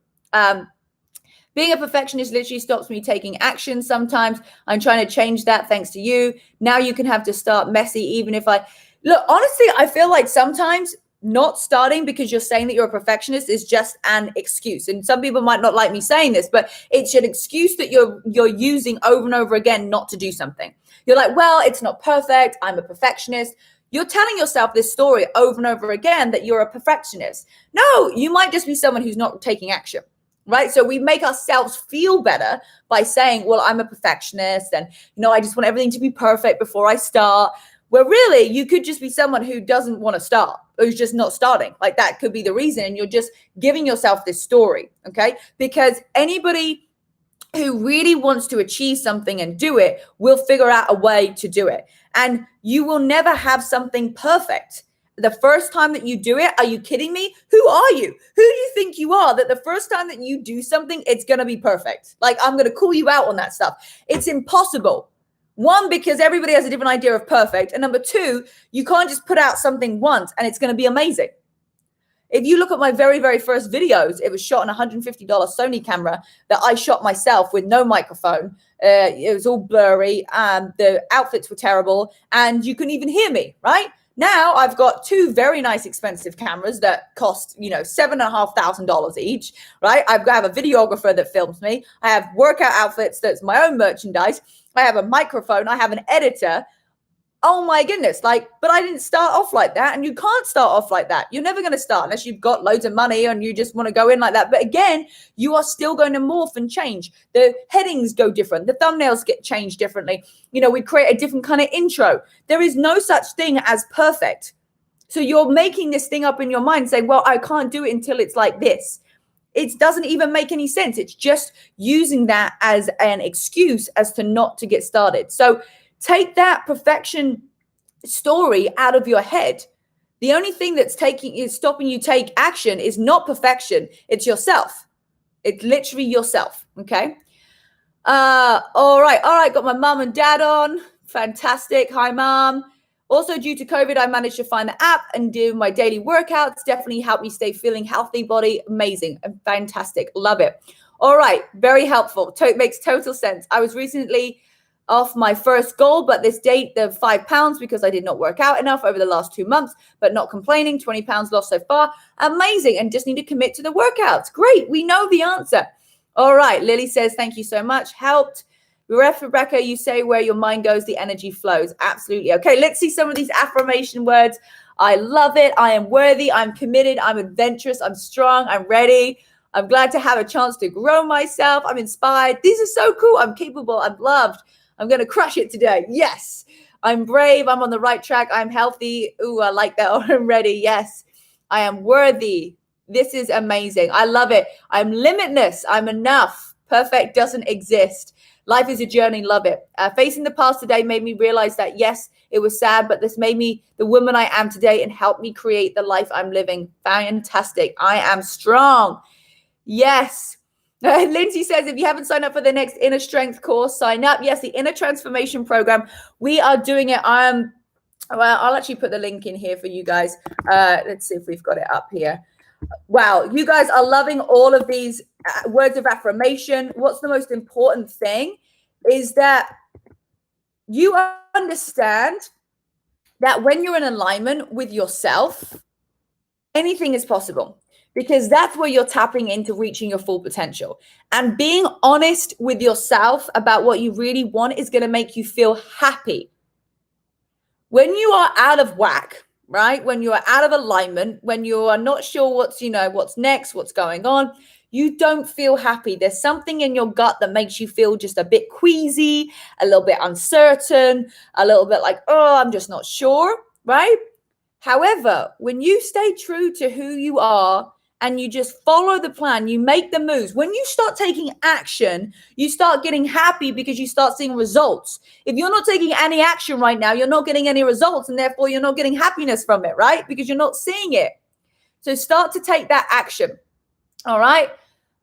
Being a perfectionist literally stops me taking action sometimes. I'm trying to change that thanks to you. Now you can have to start messy, even if honestly, I feel like sometimes not starting because you're saying that you're a perfectionist is just an excuse. And some people might not like me saying this, but it's an excuse that you're using over and over again not to do something. You're like, well, it's not perfect. I'm a perfectionist. You're telling yourself this story over and over again that you're a perfectionist. No, you might just be someone who's not taking action. Right. So we make ourselves feel better by saying, well, I'm a perfectionist and, I just want everything to be perfect before I start. Well, really, you could just be someone who doesn't want to start, or who's just not starting. Like that could be the reason. And you're just giving yourself this story. OK, because anybody who really wants to achieve something and do it will figure out a way to do it. And you will never have something perfect. The first time that you do it, are you kidding me? Who are you? Who do you think you are that the first time that you do something, it's going to be perfect? Like, I'm going to call you out on that stuff. It's impossible. One, because everybody has a different idea of perfect. And number two, you can't just put out something once and it's going to be amazing. If you look at my very, very first videos, it was shot on a $150 Sony camera that I shot myself with no microphone. It was all blurry. The outfits were terrible and you couldn't even hear me, right? Now I've got two very nice expensive cameras that cost, $7,500 each, right? I have a videographer that films me. I have workout outfits that's my own merchandise. I have a microphone. I have an editor. Oh my goodness. But I didn't start off like that. And you can't start off like that. You're never going to start unless you've got loads of money and you just want to go in like that. But again, you are still going to morph and change. The headings go different. The thumbnails get changed differently. We create a different kind of intro. There is no such thing as perfect. So you're making this thing up in your mind saying, well, I can't do it until it's like this. It doesn't even make any sense. It's just using that as an excuse as to not to get started. So take that perfection story out of your head. The only thing that's stopping you take action is not perfection. It's yourself. It's literally yourself. Okay. All right. Got my mom and dad on. Fantastic. Hi, mom. Also, due to COVID, I managed to find the app and do my daily workouts. Definitely helped me stay feeling healthy body. Amazing and fantastic. Love it. All right. Very helpful. Makes total sense. I was recently off my first goal, but this date, the 5 pounds, because I did not work out enough over the last 2 months, but not complaining. 20 pounds lost so far. Amazing. And just need to commit to the workouts. Great. We know the answer. All right. Lily says, thank you so much. Helped. Rebecca, you say where your mind goes, the energy flows. Absolutely. Okay, let's see some of these affirmation words. I love it. I am worthy. I'm committed. I'm adventurous. I'm strong. I'm ready. I'm glad to have a chance to grow myself. I'm inspired. These are so cool. I'm capable. I'm loved. I'm going to crush it today. Yes. I'm brave. I'm on the right track. I'm healthy. Ooh, I like that. I'm ready. Yes. I am worthy. This is amazing. I love it. I'm limitless. I'm enough. Perfect doesn't exist. Life is a journey. Love it. Facing the past today made me realize that, yes, it was sad, but this made me the woman I am today and helped me create the life I'm living. Fantastic. I am strong. Yes. Lindsay says, if you haven't signed up for the next Inner Strength course, sign up. Yes, the Inner Transformation Program. We are doing it. Well, I'll actually put the link in here for you guys. Let's see if we've got it up here. Wow, you guys are loving all of these words of affirmation. What's the most important thing is that you understand that when you're in alignment with yourself, anything is possible, because that's where you're tapping into reaching your full potential. And being honest with yourself about what you really want is going to make you feel happy. When you are out of whack, right? When you are out of alignment, when you are not sure what's next, what's going on, you don't feel happy. There's something in your gut that makes you feel just a bit queasy, a little bit uncertain, a little bit like, oh, I'm just not sure, right? However, when you stay true to who you are and you just follow the plan, you make the moves. When you start taking action, you start getting happy because you start seeing results. If you're not taking any action right now, you're not getting any results, and therefore you're not getting happiness from it, right? Because you're not seeing it. So start to take that action. All right.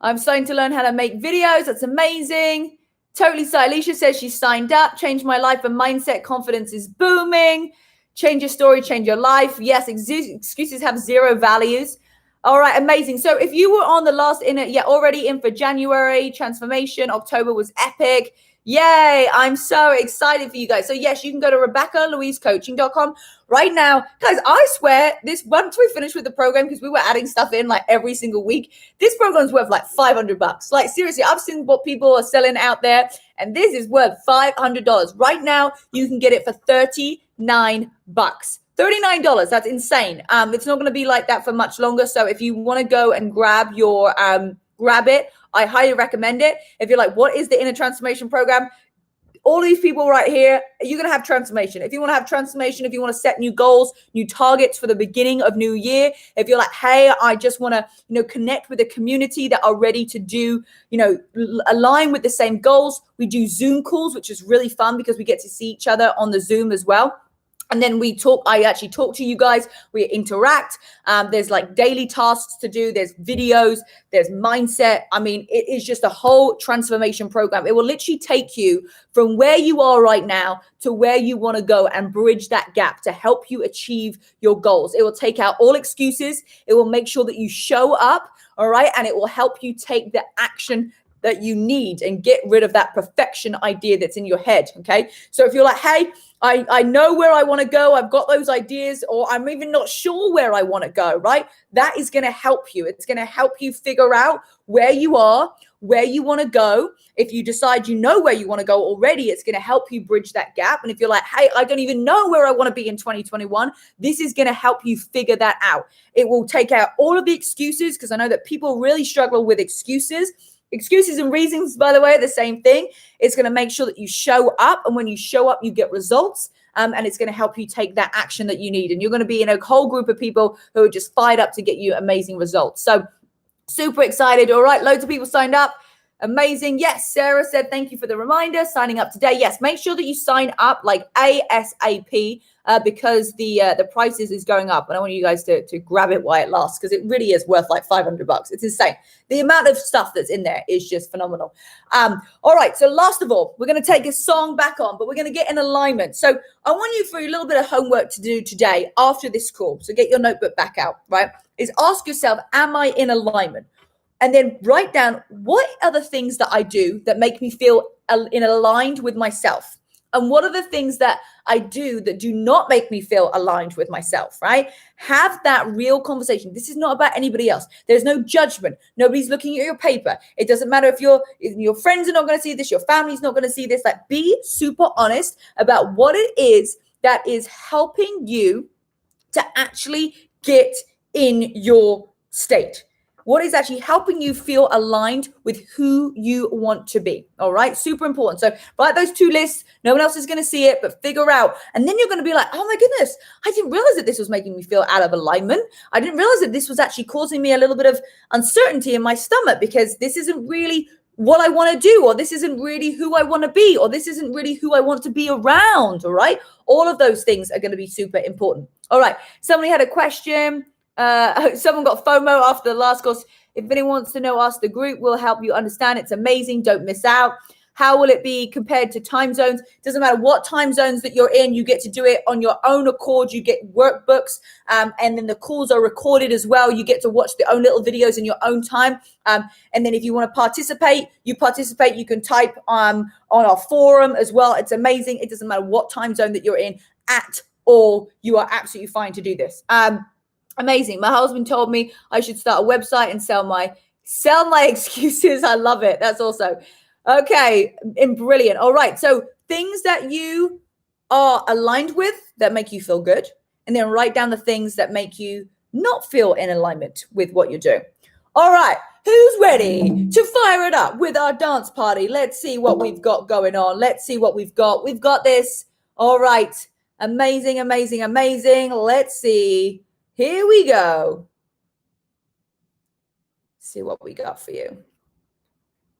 I'm starting to learn how to make videos. That's amazing. Totally. So Alicia says she signed up, changed my life and mindset. Confidence is booming. Change your story, change your life. Yes, excuses have zero values. All right, amazing. So if you were on the last already in for January transformation, October was epic. Yay, I'm so excited for you guys. So yes, you can go to RebeccaLouiseCoaching.com right now. Guys, I swear this, once we finish with the program, because we were adding stuff in like every single week, this program's worth like $500. Like seriously, I've seen what people are selling out there, and this is worth $500. Right now, you can get it for $39. $39. That's insane. It's not going to be like that for much longer. So if you want to go and grab it, I highly recommend it. If you're like, what is the Inner Transformation Program? All these people right here, you're going to have transformation. If you want to have transformation, if you want to set new goals, new targets for the beginning of new year, if you're like, hey, I just want to, connect with a community that are ready to do, align with the same goals. We do Zoom calls, which is really fun because we get to see each other on the Zoom as well. And then I actually talk to you guys, we interact. There's like daily tasks to do. There's videos, there's mindset. I mean, it is just a whole transformation program. It will literally take you from where you are right now to where you want to go and bridge that gap to help you achieve your goals. It will take out all excuses. It will make sure that you show up, all right? And it will help you take the action that you need and get rid of that perfection idea that's in your head, okay? So if you're like, hey, I know where I want to go, I've got those ideas, or I'm even not sure where I want to go, right? That is going to help you. It's going to help you figure out where you are, where you want to go. If you decide you know where you want to go already, it's going to help you bridge that gap. And if you're like, hey, I don't even know where I want to be in 2021, this is going to help you figure that out. It will take out all of the excuses, because I know that people really struggle with excuses. Excuses and reasons, by the way, are the same thing. It's going to make sure that you show up, and when you show up, you get results, and it's going to help you take that action that you need. And you're going to be in a whole group of people who are just fired up to get you amazing results. So super excited. All right, loads of people signed up. Amazing. Yes, Sarah said, thank you for the reminder. Signing up today. Yes, make sure that you sign up like ASAP because the prices is going up. And I want you guys to grab it while it lasts, because it really is worth like $500. It's insane. The amount of stuff that's in there is just phenomenal. All right. So last of all, we're going to take a song back on, but we're going to get in alignment. So I want you for a little bit of homework to do today after this call. So get your notebook back out, right? Is ask yourself, am I in alignment? And then write down, what are the things that I do that make me feel aligned with myself? And what are the things that I do that do not make me feel aligned with myself, right? Have that real conversation. This is not about anybody else. There's no judgment. Nobody's looking at your paper. It doesn't matter if your friends are not going to see this, your family's not going to see this. Like, be super honest about what it is that is helping you to actually get in your state. What is actually helping you feel aligned with who you want to be? All right, super important. So write those two lists. No one else is going to see it, but figure out. And then you're going to be like, oh my goodness, I didn't realize that this was making me feel out of alignment. I didn't realize that this was actually causing me a little bit of uncertainty in my stomach, because this isn't really what I want to do, or this isn't really who I want to be, or this isn't really who I want to be around. All right, all of those things are going to be super important. All right, somebody had a question. Someone got FOMO after the last course. If anyone wants to know, ask the group. We'll help you understand. It's amazing. Don't miss out. How will it be compared to time zones? Doesn't matter what time zones that you're in. You get to do it on your own accord. You get workbooks, and then the calls are recorded as well. You get to watch their own little videos in your own time. And then if you want to participate, you participate. You can type on our forum as well. It's amazing. It doesn't matter what time zone that you're in at all. You are absolutely fine to do this. Amazing. My husband told me I should start a website and sell my excuses. I love it. That's also okay. And brilliant. All right. So things that you are aligned with that make you feel good, and then write down the things that make you not feel in alignment with what you're doing. All right. Who's ready to fire it up with our dance party? Let's see what we've got going on. Let's see what we've got. We've got this. All right. Amazing, amazing, amazing. Let's see. Here we go. See what we got for you.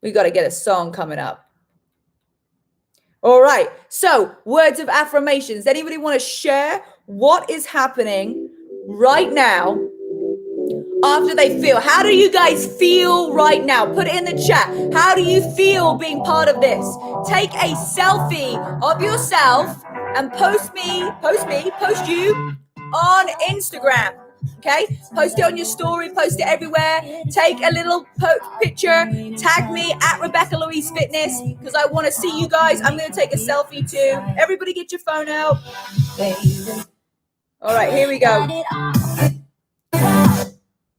We got to get a song coming up. All right. So, words of affirmations. Anybody want to share what is happening right now after they feel? How do you guys feel right now? Put it in the chat. How do you feel being part of this? Take a selfie of yourself and post you on Instagram. Okay, post it on your story, post it everywhere. Take a little picture, tag me at Rebecca Louise Fitness, because I want to see you guys. I'm going to take a selfie too. Everybody get your phone out. All right, here we go.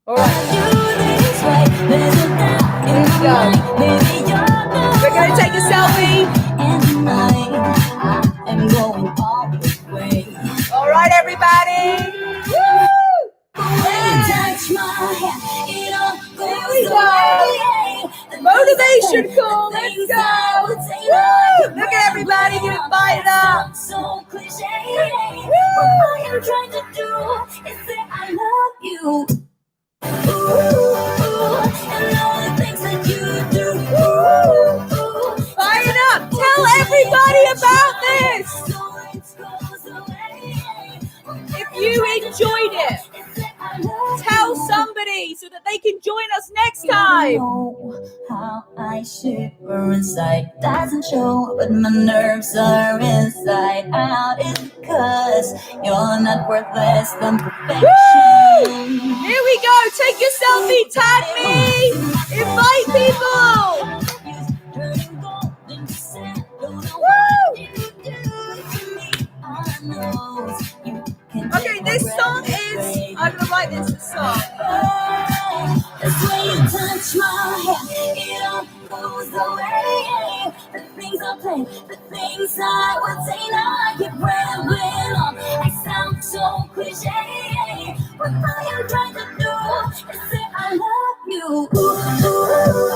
All right, here we go. We're going to take a selfie. All right, everybody. Woo! Here we go. Motivation call. Let's go. Woo! Look at everybody getting fired up. Woo! All I'm trying to do is say I love you. And all the things that you do. Fire it up. Tell everybody about this. If you enjoyed it, tell somebody so that they can join us next time. You know how I shiver inside, doesn't show, but my nerves are inside out. It's because you're not worth less than perfection. Woo! Here we go. Take your selfie, tag me, invite people. Okay, this song is, I'm gonna write this song. That's when you touch my hair, it all goes away. The things I play, the things I would say, now I keep rambling on. I sound so cliche, but all you're trying to do is say I love you.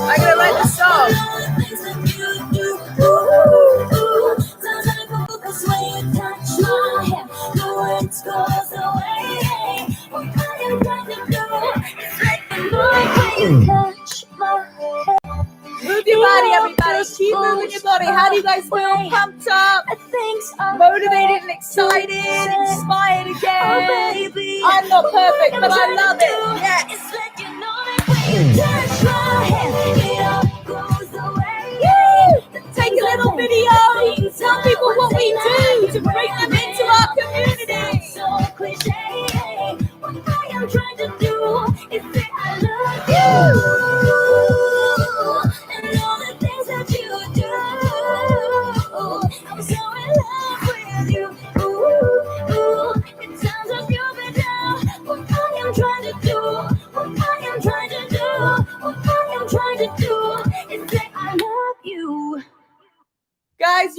I'm gonna write the song. Cause when you touch my hair, the words goes away. What are you trying to do? It's like the when you touch my hair. Move your body, everybody. Keep moving your body. How do you guys feel? Pumped up, motivated and excited, inspired again. I'm not perfect, but I love it. Yes. It's like you know that when you touch my hair, it all goes away. Take a little video, tell people what we do to bring them into our community. So cliche, what I am trying to do is say I love you, and all the things that you do. I'm so in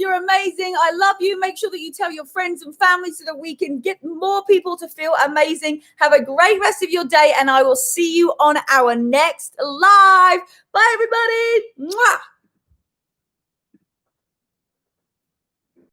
You're amazing. I love you. Make sure that you tell your friends and family so that we can get more people to feel amazing. Have a great rest of your day, and I will see you on our next live. Bye, everybody. Mwah.